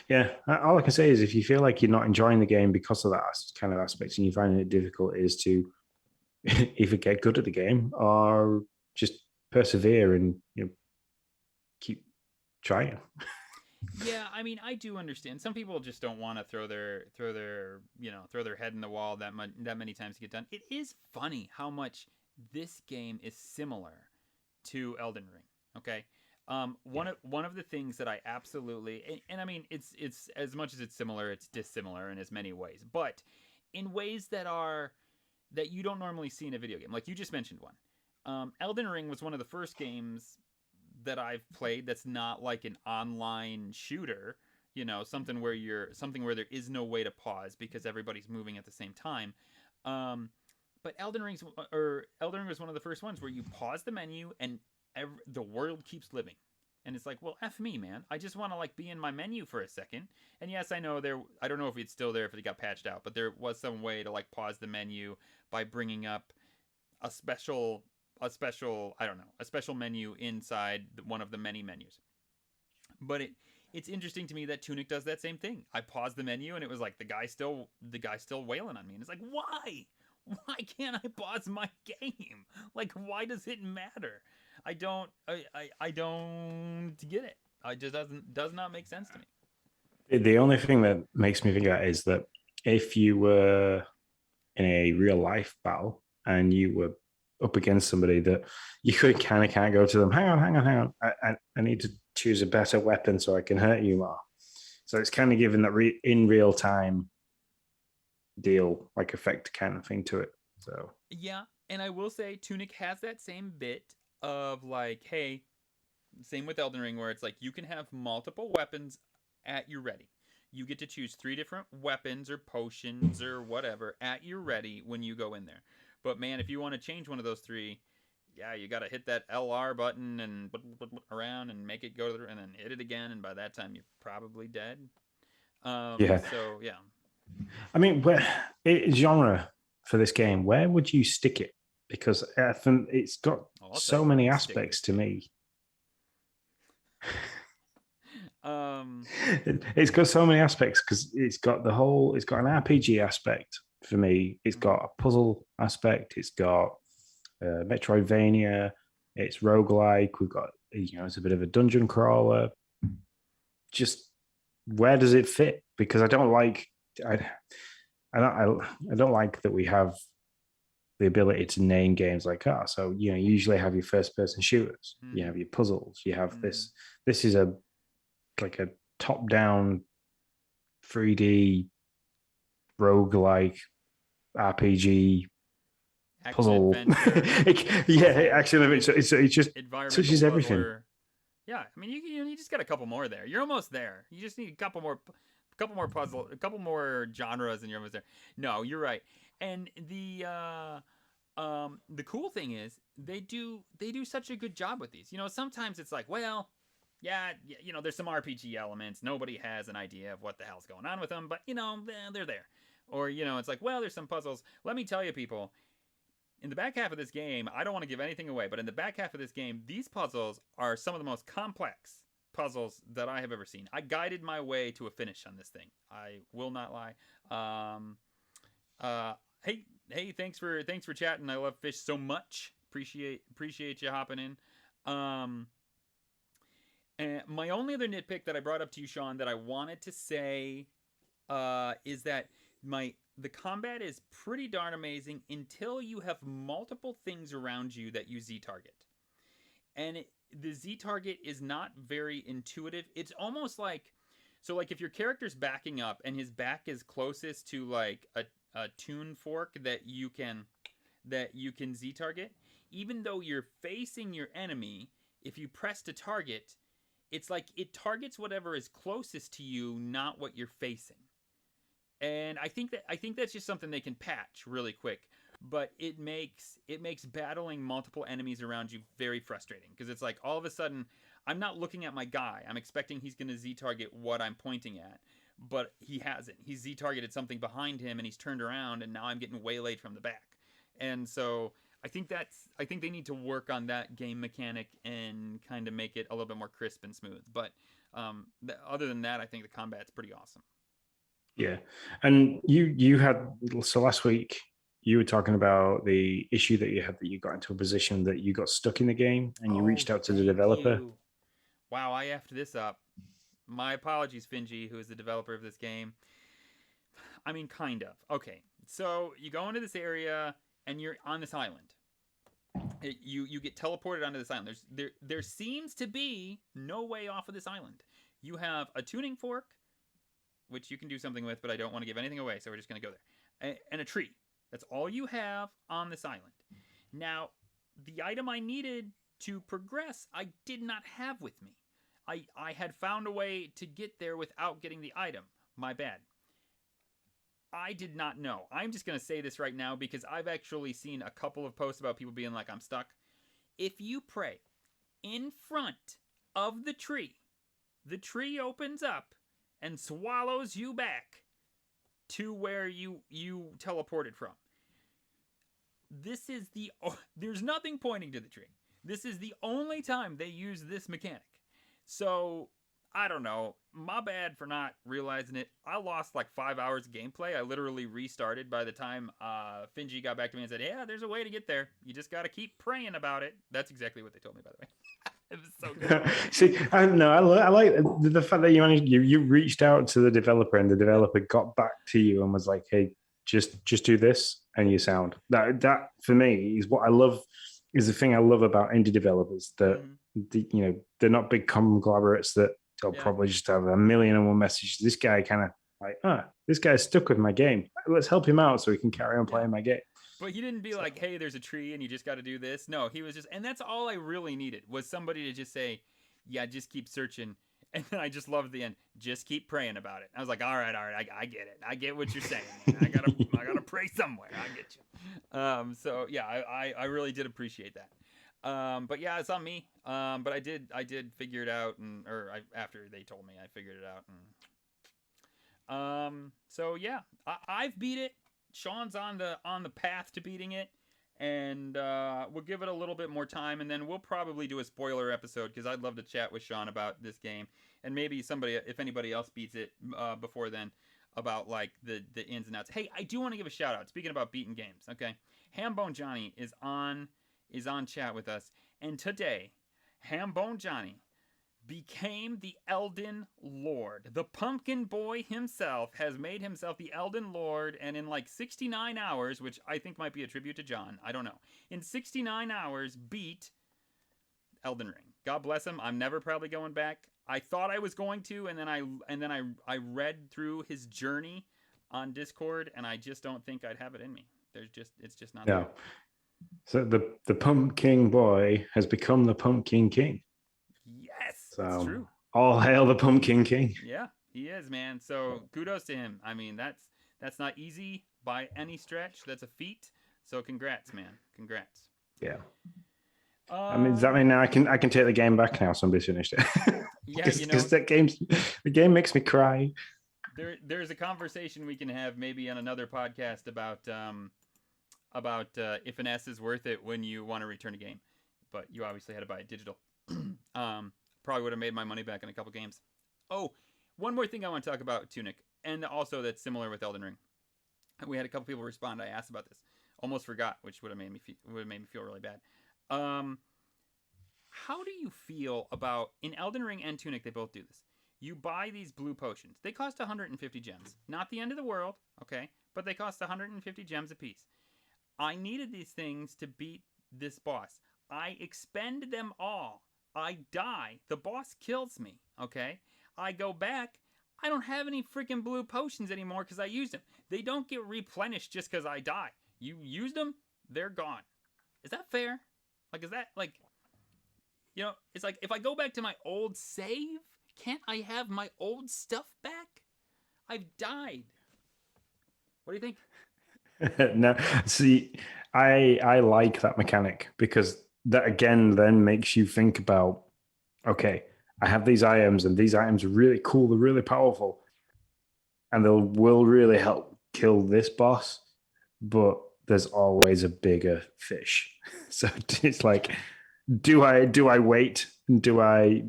yeah, all I can say is if you feel like you're not enjoying the game because of that kind of aspect and you're finding it difficult, is to either get good at the game or just persevere and keep trying. Yeah, I mean, I do understand. Some people just don't want to throw their head in the wall that many times to get done. It is funny how much this game is similar to Elden Ring. Okay, Yeah. one of the things that I absolutely and I mean it's as much as it's similar, it's dissimilar in as many ways, but in ways that you don't normally see in a video game. Like you just mentioned one. Elden Ring was one of the first games that I've played that's not like an online shooter, something where there is no way to pause because everybody's moving at the same time. Um, but Elden Ring was one of the first ones where you pause the menu and the world keeps living. And it's like, well, F me, man. I just want to like be in my menu for a second. And yes, I know I don't know if it's still there if it got patched out, but there was some way to like pause the menu by bringing up a special a special, I don't know, a special menu inside one of the many menus. But it's interesting to me that Tunic does that same thing. I paused the menu and it was like the guy still wailing on me, and it's like, why can't I pause my game? Like, why does it matter? I don't get it. I just does not make sense to me. The only thing that makes me think that is that if you were in a real life battle and you were up against somebody that you could kind of can't go to them. Hang on. I need to choose a better weapon so I can hurt you more. So it's kind of giving that in real time deal like effect kind of thing to it. So Yeah, and I will say Tunic has that same bit of like, hey, same with Elden Ring, where it's like you can have multiple weapons at your ready. You get to choose 3 different weapons or potions or whatever at your ready when you go in there. But man, if you want to change one of those 3, yeah, you got to hit that LR button and around and make it go to the, and then hit it again, and by that time you're probably dead. yeah, So yeah. I mean, genre for this game, where would you stick it? Because I think it's got I'll tell so you where many I'd stick aspects to me. it. It's got so many aspects because it's got an RPG aspect for me. It's got a puzzle aspect. It's got Metroidvania. It's roguelike. We've got, it's a bit of a dungeon crawler. Just where does it fit? Because I, I don't like that we have the ability to name games like so you usually have your first person shooters, you have your puzzles, you have this. This is a like a top down 3D roguelike RPG Action puzzle. adventure. Yeah, action adventure. It just Environmental touches everything. puzzler. Yeah, I mean, you just got a couple more there. You're almost there. You just need a couple more puzzle, a couple more genres, and you're almost there. No, you're right. And the cool thing is they do such a good job with these. Sometimes it's like, well, yeah, there's some RPG elements. Nobody has an idea of what the hell's going on with them, but they're there. Or it's like, well, there's some puzzles. Let me tell you, people, in the back half of this game, I don't want to give anything away, but in the back half of this game, these puzzles are some of the most complex puzzles that I have ever seen. I guided my way to a finish on this thing. I will not lie. Um, hey, thanks for chatting. I love fish so much. Appreciate you hopping in. Um, and my only other nitpick that I brought up to you, Sean, that I wanted to say, is that the combat is pretty darn amazing until you have multiple things around you that you Z target. And the Z target is not very intuitive. It's almost like, so like if your character's backing up and his back is closest to like a tune fork that you can Z target, even though you're facing your enemy, if you press to target, it's like it targets whatever is closest to you, not what you're facing. And I think that's just something they can patch really quick. But it makes battling multiple enemies around you very frustrating, because it's like all of a sudden I'm not looking at my guy. I'm expecting he's going to Z target what I'm pointing at, but he hasn't. He's Z targeted something behind him and he's turned around, and now I'm getting waylaid from the back. And so I think they need to work on that game mechanic and kind of make it a little bit more crisp and smooth. But other than that, I think the combat's pretty awesome. Yeah, and you had, so last week you were talking about the issue that you had, that you got into a position that you got stuck in the game and you Oh, reached out to the thank developer. you. Wow, I effed this up. My apologies, Finji, who is the developer of this game. I mean, kind of. Okay, so you go into this area and you're on this island. You get teleported onto this island. There seems to be no way off of this island. You have a tuning fork, which you can do something with, but I don't want to give anything away, so we're just going to go there. And a tree. That's all you have on this island. Now, the item I needed to progress, I did not have with me. I had found a way to get there without getting the item. My bad. I did not know. I'm just going to say this right now because I've actually seen a couple of posts about people being like, I'm stuck. If you pray in front of the tree opens up and swallows you back to where you teleported from. this is there's nothing pointing to the tree. This is the only time they use this mechanic. So I don't know. My bad for not realizing it. I lost like 5 hours of gameplay. I literally restarted by the time Finji got back to me and said, "Yeah, there's a way to get there. You just got to keep praying about it." That's exactly what they told me, by the way. It was so good. See, I don't know. I like the fact that you reached out to the developer and the developer got back to you and was like, "Hey, just do this and you sound." That for me is what I love. Is the thing I love about indie developers that they're not big conglomerates that they'll probably just have a million and one messages. This guy kind of like, this guy's stuck with my game. Let's help him out so he can carry on playing my game. But he didn't be like, "Hey, there's a tree and you just got to do this." No, he was just, and that's all I really needed was somebody to just say, "Yeah, just keep searching." And then I just loved the end. Just keep praying about it. I was like, all right, I get it. I get what you're saying. Man. I gotta pray somewhere. I get you. So yeah, I really did appreciate that. But yeah, it's on me. But I did figure it out, after they told me, I figured it out. And so yeah, I've beat it. Sean's on the path to beating it, and we'll give it a little bit more time, and then we'll probably do a spoiler episode because I'd love to chat with Sean about this game, and maybe if anybody else beats it before then, about like the ins and outs. Hey, I do want to give a shout out. Speaking about beating games, okay, Hambone Johnny is on chat with us, and today, Hambone Johnny became the Elden Lord. The pumpkin boy himself has made himself the Elden Lord, and in like 69 hours, which I think might be a tribute to John, I don't know, in 69 hours beat Elden Ring. God bless him. I'm never probably going back. I thought I was going to, and then I read through his journey on Discord, and I just don't think I'd have it in me. It's just not there. So the pumpkin boy has become the pumpkin king. Yes, so that's true. All hail the pumpkin king. Yeah, he is, man. So kudos to him. I mean, that's not easy by any stretch. That's a feat. So congrats, man. Congrats. Yeah. I mean, does that mean now I can take the game back now? Somebody's finished it. Yeah, because the game makes me cry. There's a conversation we can have maybe on another podcast about if an S is worth it when you want to return a game, but you obviously had to buy it digital. Probably would have made my money back in a couple games. Oh, one more thing I want to talk about Tunic, and also that's similar with Elden Ring. We had a couple people respond. I asked about this, almost forgot, which would have made me feel really bad. How do you feel about in Elden Ring and Tunic? They both do this. You buy these blue potions. They cost 150 gems. Not the end of the world, okay, but they cost 150 gems a piece. I needed these things to beat this boss. I expend them all. I die. The boss kills me, okay? I go back. I don't have any freaking blue potions anymore because I used them. They don't get replenished just because I die. You used them, they're gone. Is that fair? Like, is that, like, it's like if I go back to my old save, can't I have my old stuff back? I've died. What do you think? No, see, I like that mechanic because that again then makes you think about, okay, I have these items and these items are really cool, they're really powerful, and they will really help kill this boss, but there's always a bigger fish. So it's like, do I wait? Do I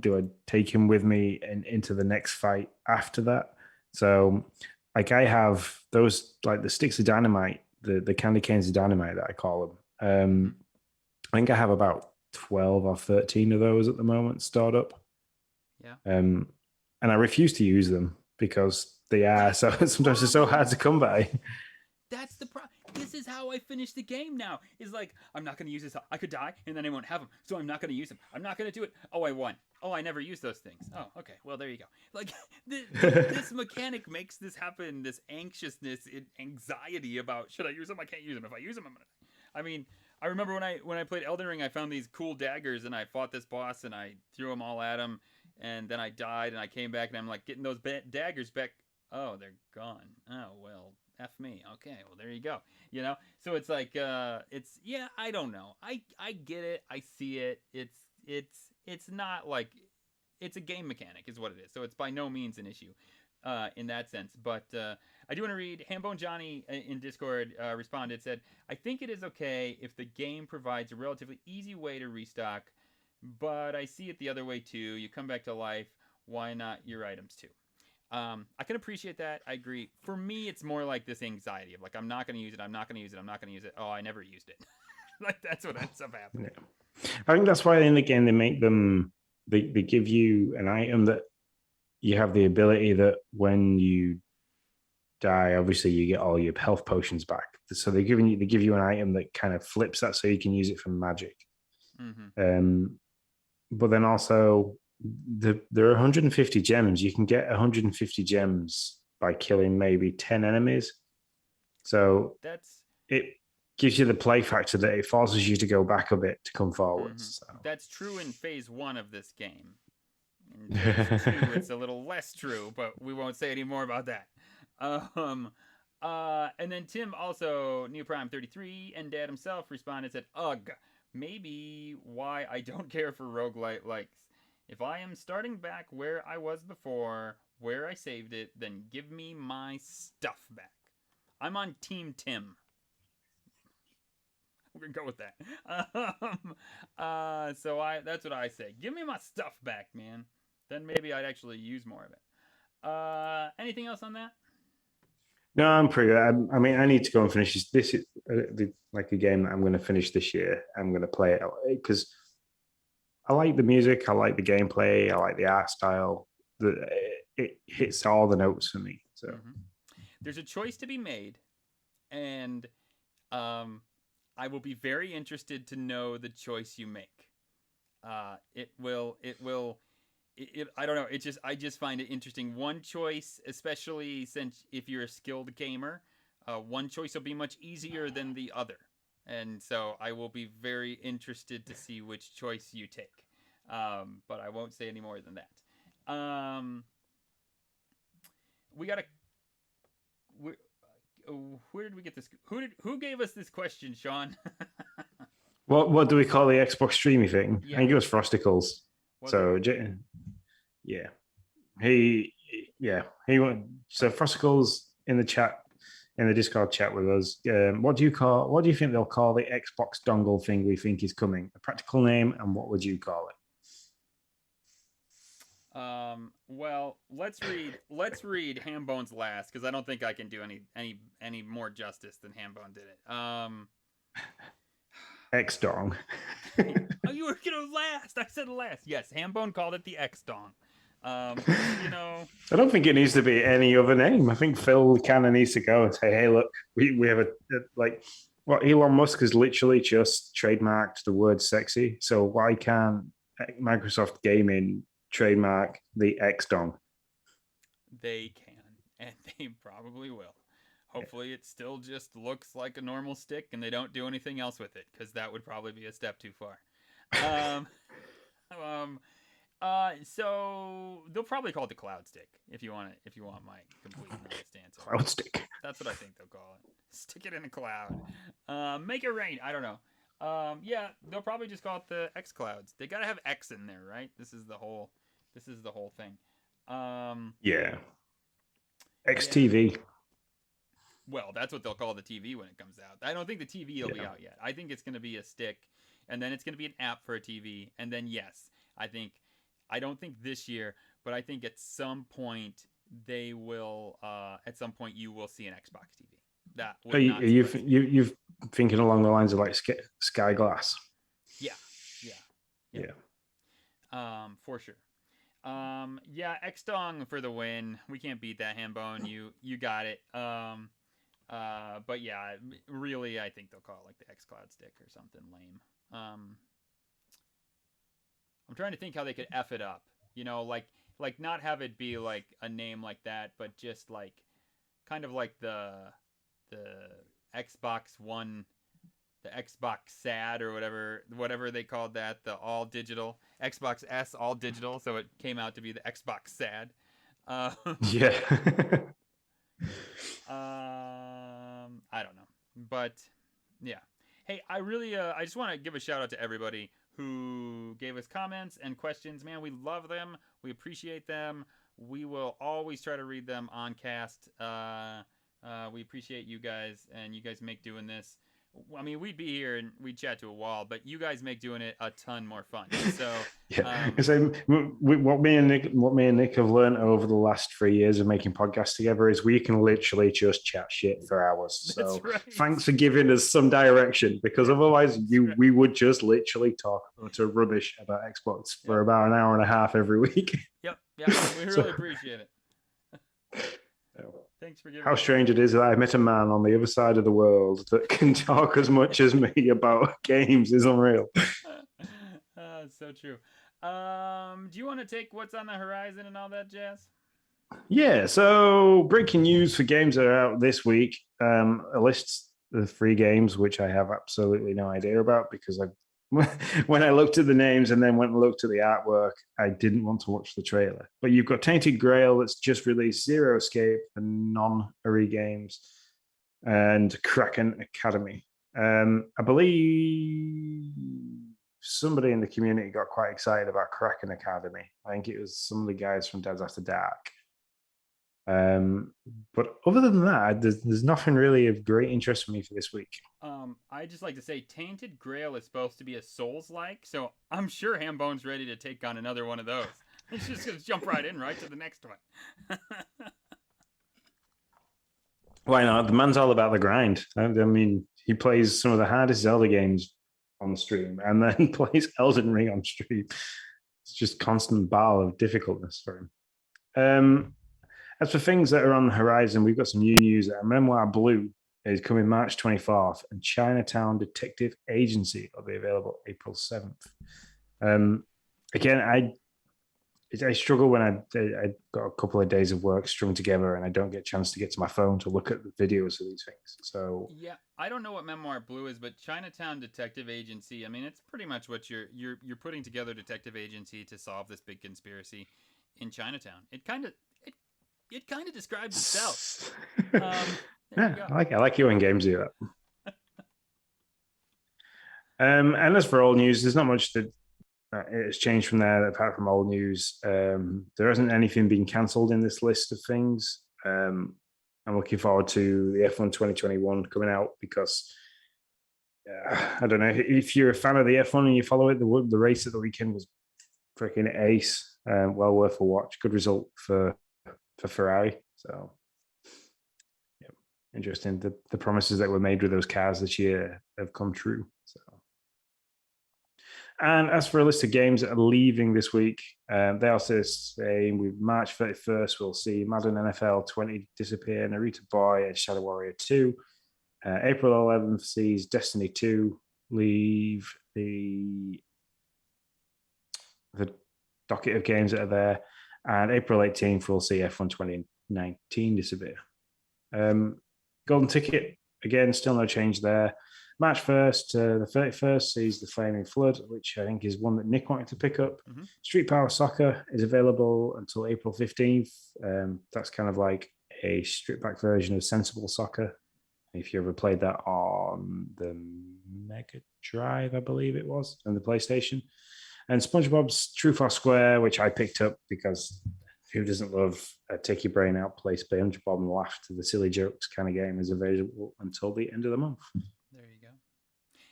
take him with me into the next fight after that? So like I have those, like the sticks of dynamite, the candy canes of dynamite that I call them. I think I have about 12 or 13 of those at the moment stored up. Yeah. And I refuse to use them because they are sometimes they're so hard to come by. That's the problem. This is how I finish the game now. Is like, I'm not going to use this. I could die, and then I won't have them. So I'm not going to use them. I'm not going to do it. Oh, I won. Oh, I never used those things. Oh, okay. Well, there you go. Like, this mechanic makes this happen, this anxiousness, anxiety about, should I use them? I can't use them. If I use them, I'm going to... I mean, I remember when I played Elden Ring, I found these cool daggers, and I fought this boss, and I threw them all at him, and then I died, and I came back, and I'm like, getting those daggers back. Oh, they're gone. Oh, well... F me. Okay, well there you go. So it's like I don't know. I get it. I see it. It's not like it's a game mechanic is what it is. So it's by no means an issue. in that sense. But I do want to read Hambone Johnny in Discord responded, said, I think it is okay if the game provides a relatively easy way to restock, but I see it the other way too. You come back to life, why not your items too? I can appreciate that. I agree. For me, it's more like this anxiety of like, I'm not going to use it. I'm not going to use it. I'm not going to use it. Oh, I never used it. Like that's what ends up happening. Yeah. I think that's why in the game they make them, they give you an item that you have the ability that when you die, obviously you get all your health potions back. So they give you an item that kind of flips that so you can use it for magic. But then also there are 150 gems. You can get 150 gems by killing maybe 10 enemies. So it gives you the play factor that it forces you to go back a bit to come forwards. So. That's true in phase 1 of this game. In phase 2, it's a little less true, but we won't say any more about that. And then Tim also, Neo Prime 33, and Dad himself responded, said, ugh, maybe why I don't care for roguelite likes. If I am starting back where I was before, where I saved it, then give me my stuff back. I'm on Team Tim. We're gonna go with that. So that's what I say. Give me my stuff back, man. Then maybe I'd actually use more of it. Anything else on that? No, I'm pretty. I mean, I need to go and finish this. This is like a game that I'm going to finish this year. I'm going to play it because I like the music, I like the gameplay, I like the art style. It hits all the notes for me. So there's a choice to be made, and I will be very interested to know the choice you make. It will. I don't know. I just find it interesting. One choice, especially since if you're a skilled gamer, one choice will be much easier than the other, and so I will be very interested to see which choice you take. But I won't say any more than that. We got a. Where did we get this? Who gave us this question, Sean? What do we call the Xbox streamy thing? Yeah. I think it was Frosticles. So yeah, he so Frosticles in the chat, in the Discord chat with us. What do you think they'll call the Xbox dongle thing we think is coming? A practical name, and what would you call it? Well, let's read Hambone's last, because I don't think I can do any more justice than Hambone did it. X-Dong. Oh, you were gonna last. I said last. Yes, Hambone called it the X-Dong. You know, I don't think it needs to be any other name. I think Phil kind of needs to go and say, "Hey, look, we have a like." Well, Elon Musk has literally just trademarked the word "sexy," so why can't Microsoft Gaming trademark the X-Dong? They can, and they probably will. Hopefully, it still just looks like a normal stick, and they don't do anything else with it, because that would probably be a step too far. So they'll probably call it the Cloud Stick if you want my complete stance. Cloud Stick. That's what I think they'll call it. Stick it in a cloud. Make it rain. I don't know. Yeah, they'll probably just call it the X Clouds. They gotta have X in there, right? This is the whole thing. Yeah. XTV. Yeah. Well, that's what they'll call the TV when it comes out. I don't think the TV will be out yet. I think it's going to be a stick, and then it's going to be an app for a TV, and then yes, I don't think this year, but I think at some point they will. At some point, you will see an Xbox TV. That are you thinking along the lines of like Sky Glass? Yeah. For sure. Yeah, X-Dong for the win. We can't beat that, Hambone. You got it. But yeah, really, I think they'll call it like the X-Cloud Stick or something lame. I'm trying to think how they could F it up. You know, like not have it be like a name like that, but just like kind of like the Xbox One, the Xbox SAD or whatever they called that, the all digital Xbox S all digital, so it came out to be the Xbox SAD. Yeah. I don't know, but yeah. Hey, I just want to give a shout out to everybody who gave us comments and questions. Man, we love them. We appreciate them. we will always try to read them on cast. We appreciate you guys, and you guys make doing this. I mean, we'd be here and we'd chat to a wall, but you guys make doing it a ton more fun. So, Yeah. So what me and Nick have learned over the last 3 years of making podcasts together is we can literally just chat shit for hours. that's So right. thanks for giving us some direction, because otherwise we would just literally talk to rubbish about Xbox for about an hour and a half every week. Yep. We really appreciate it. Thanks for giving How us strange it is that I met a man on the other side of the world that can talk as much as me about games is unreal. So true. Do you want to take what's on the horizon and all that jazz? Yeah, so breaking news for games that are out this week. A list of 3 games which I have absolutely no idea about, because I, when I looked at the names and then went and looked at the artwork, I didn't want to watch the trailer. But you've got Tainted Grail that's just released, Zero Escape, the non-Ori games, and Kraken Academy. I believe somebody in the community got quite excited about Kraken Academy. I think it was some of the guys from Dads After Dark. But other than that, there's nothing really of great interest for me for this week. I just like to say Tainted Grail is supposed to be a Souls-like, so I'm sure Hambone's ready to take on another one of those. It's just gonna jump right in, right to the next one. Why not? The man's all about the grind. I mean, he plays some of the hardest Zelda games on stream and then plays Elden Ring on stream. It's just constant battle of difficultness for him. As for things that are on the horizon, we've got some new news. Memoir Blue is coming March 24th, and Chinatown Detective Agency will be available April 7th. Again, I struggle when I got a couple of days of work strung together and I don't get a chance to get to my phone to look at the videos of these things. So yeah, I don't know what Memoir Blue is, but Chinatown Detective Agency. I mean, it's pretty much what you're putting together detective agency to solve this big conspiracy in Chinatown. It kind of describes itself. Yeah, I like you when games do that. And as for old news, there's not much that has changed from there apart from old news. There hasn't anything been cancelled in this list of things. I'm looking forward to the F1 2021 coming out, because I don't know if you're a fan of the F1 and you follow it. The race at the weekend was freaking ace. Well worth a watch. Good result for Ferrari. So yeah, interesting. The promises that were made with those cars this year have come true. So. And as for a list of games that are leaving this week, they also say with March 31st, we'll see Madden NFL 20 disappear, Naruto Boy, and Shadow Warrior 2. April 11th sees Destiny 2 leave the docket of games that are there. And April 18th, we'll see F1 2019 disappear. Golden Ticket, again, still no change there. March 1st to the 31st sees The Flaming Flood, which I think is one that Nick wanted to pick up. Mm-hmm. Street Power Soccer is available until April 15th. That's kind of like a stripped back version of Sensible Soccer. If you ever played that on the Mega Drive, I believe it was, and the PlayStation. And SpongeBob's Truth or Square, which I picked up because who doesn't love a take your brain out, play SpongeBob and laugh to the silly jokes kind of game, is available until the end of the month. There you go.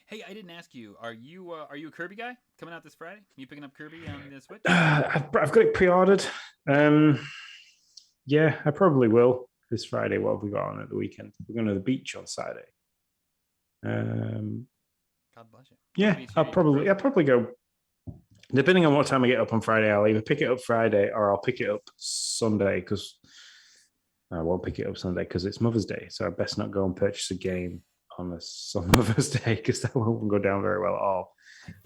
Hey, I didn't ask you. Are you a Kirby guy coming out this Friday? You picking up Kirby on the Switch? I've got it pre-ordered. Yeah, I probably will this Friday. What have we got on at the weekend? We're going to the beach on Saturday. God bless you. Yeah, I'll probably go. Depending on what time I get up on Friday, I'll either pick it up Friday or I'll pick it up Sunday, because I won't pick it up Sunday because it's Mother's Day. So I best not go and purchase a game on Mother's Day, because that won't go down very well at all.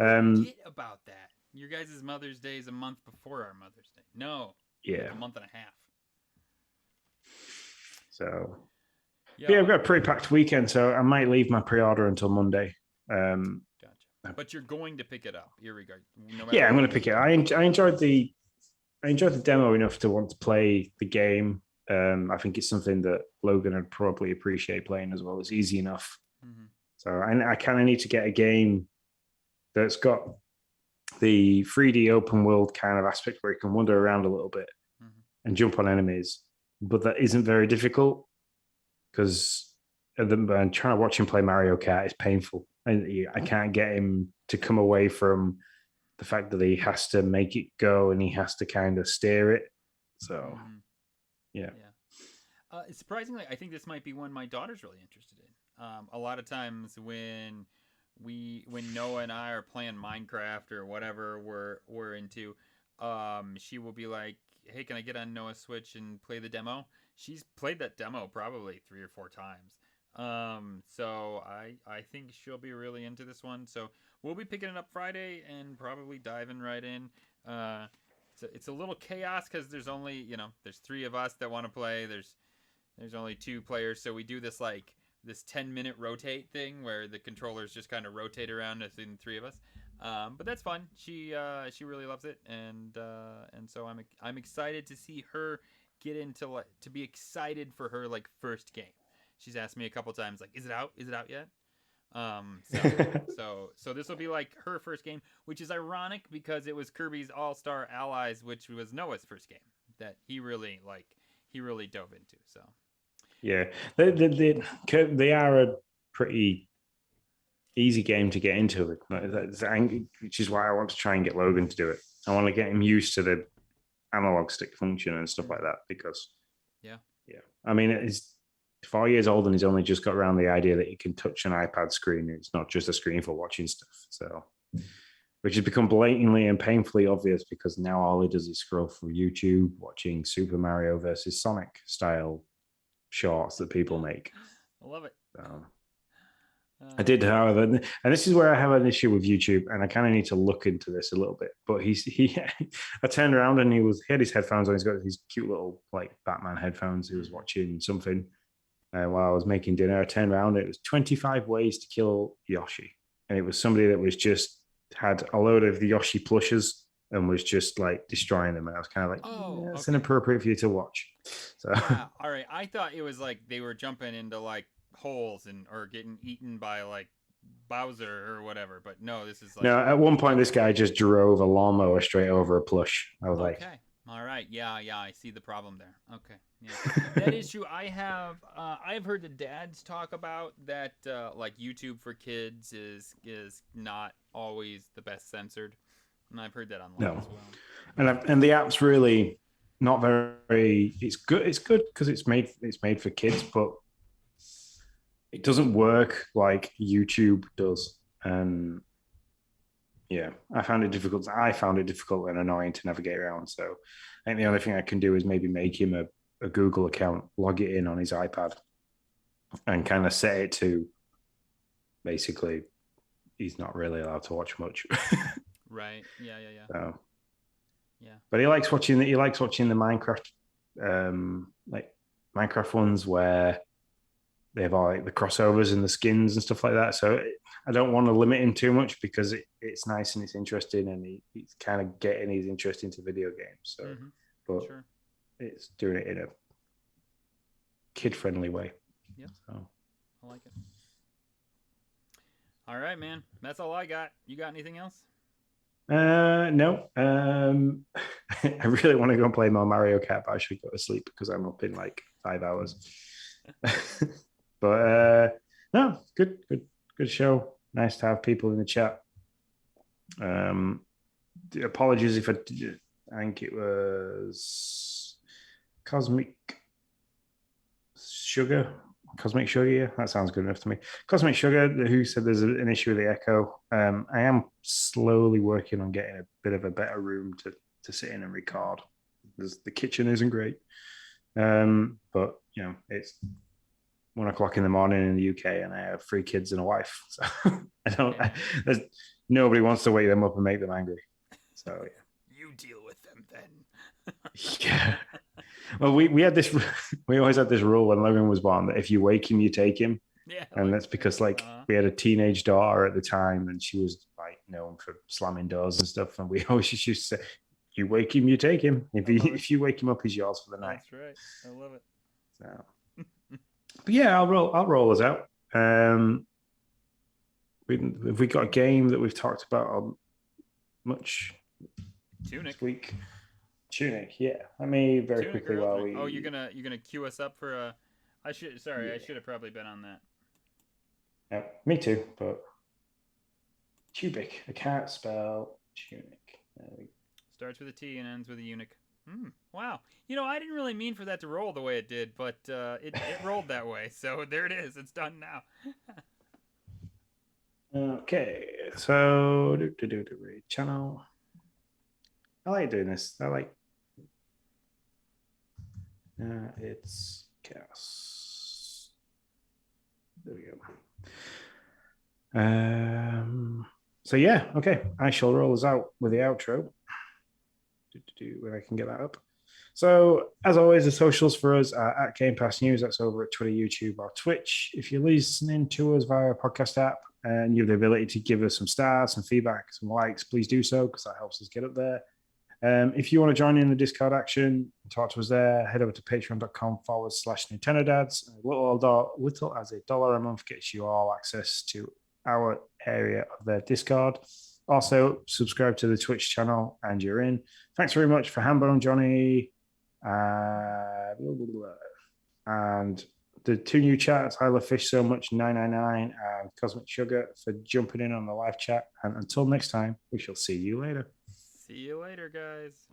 I forget about that. Your guys' Mother's Day is a month before our Mother's Day. No. Yeah. Like a month and a half. So yeah, I've got a pretty packed weekend, so I might leave my pre-order until Monday. Gotcha. But you're going to pick it up, irregardless. Yeah, I'm going to pick it up. I enjoyed the demo enough to want to play the game. I think it's something that Logan would probably appreciate playing as well. It's easy enough. Mm-hmm. So I kind of need to get a game that's got the 3D open world kind of aspect where you can wander around a little bit. and jump on enemies, but that isn't very difficult because I'm trying to watch him play Mario Kart is painful. I can't get him to come away from the fact that he has to make it go and he has to kind of steer it. So, Mm-hmm. yeah. Yeah. Surprisingly, I think this might be one my daughter's really interested in. A lot of times when Noah and I are playing Minecraft or whatever we're into, she will be like, "Hey, can I get on Noah's Switch and play the demo?" She's played that demo probably 3 or 4 times. So I think she'll be really into this one. So we'll be picking it up Friday and probably diving right in. It's a little chaos because there's only there's 3 of us that want to play. There's only 2 players, so we do this 10-minute rotate thing where the controllers just kind of rotate around us in 3 of us. But that's fun. She really loves it, and so I'm excited to see her get into to be excited for her first game. She's asked me a couple times like, "Is it out? Is it out yet?" So this will be like her first game, which is ironic because it was Kirby's All Star Allies, which was Noah's first game that he really dove into. So Yeah, they are a pretty easy game to get into, which is why I want to try and get Logan to do it. I want to get him used to the analog stick function and stuff like that because, yeah. I mean, it's 4 years old and he's only just got around the idea that he can touch an iPad screen. It's not just a screen for watching stuff. So, which has become blatantly and painfully obvious because now all he does is scroll through YouTube, watching Super Mario versus Sonic style shorts that people make. I love it. I did, however, and this is where I have an issue with YouTube, and I kind of need to look into this a little bit. But I turned around and he had his headphones on. He's got these cute little like Batman headphones. He was watching something while I was making dinner. I turned around. It was 25 ways to kill Yoshi, and it was somebody that was just had a load of the Yoshi plushes and was just like destroying them. And I was kind of like, "Oh, it's okay. inappropriate for you to watch. So All right. I thought it was like they were jumping into holes or getting eaten by Bowser or whatever. But no, this is no, at one point this guy just drove a lawnmower straight over a plush. I was like, okay. All right. Yeah. I see the problem there. Okay. Yeah. That is true. I've heard the dads talk about that YouTube for kids is not always the best censored, and I've heard that online as well. And the app's really not very. It's good. It's good because it's made for kids, but it doesn't work like YouTube does. And yeah, I found it difficult and annoying to navigate around. So I think the only thing I can do is maybe make him a Google account, log it in on his iPad, and kind of set it to basically he's not really allowed to watch much. Right. Yeah. So, yeah. But he likes watching the Minecraft, Minecraft ones where they have all the crossovers and the skins and stuff like that. So I don't want to limit him too much because it's nice and it's interesting and he's kind of getting his interest into video games. So, but sure. It's doing it in a kid-friendly way. Yeah, so I like it. All right, man. That's all I got. You got anything else? No. I really want to go and play more Mario Kart, but I should go to sleep because I'm up in 5 hours. But no, good show. Nice to have people in the chat. Apologies if I think it was Cosmic Sugar, yeah, that sounds good enough to me. Cosmic Sugar, who said there's an issue with the echo. I am slowly working on getting a bit of a better room to sit in and record. The kitchen isn't great, but it's 1:00 in the morning in the UK, and I have 3 kids and a wife, so there's nobody wants to wake them up and make them angry. So yeah. You deal with them then. Yeah. Well, we had this. We always had this rule when Logan was born that if you wake him, you take him. Yeah. And that's because we had a teenage daughter at the time, and she was known for slamming doors and stuff. And we always just used to say, "You wake him, you take him. If you wake him up, he's yours for the night." That's right. I love it. So, but yeah, I'll roll us out. Have we got a game that we've talked about much Tunic this week? Tunic, yeah. Let me very Tunic quickly or while Ultimate? Oh, we. you're gonna queue us up for a. I should. Sorry, I Yeah. should have probably been on that. Yeah, me too, but Tubic. I can't spell tunic. There we Starts with a T and ends with a eunuch. Hmm. Wow. I didn't really mean for that to roll the way it did, but it rolled that way. So there it is. It's done now. Okay, so read channel. I like doing this. I like it's chaos. There we go. So yeah, okay. I shall roll us out with the outro. Where I can get that up. So, as always, the socials for us are at Gamepass News. That's over at Twitter, YouTube, or Twitch. If you're listening to us via a podcast app and you have the ability to give us some stars, some feedback, some likes, please do so because that helps us get up there. If you want to join in the Discord action, talk to us there, head over to patreon.com/Nintendo Dads. Little as $1 a month gets you all access to our area of their Discord. Also, subscribe to the Twitch channel and you're in. Thanks very much for Hambone Johnny. And the two new chats, I love fish so much 999 and Cosmic Sugar for jumping in on the live chat. And until next time, we shall see you later. See you later, guys.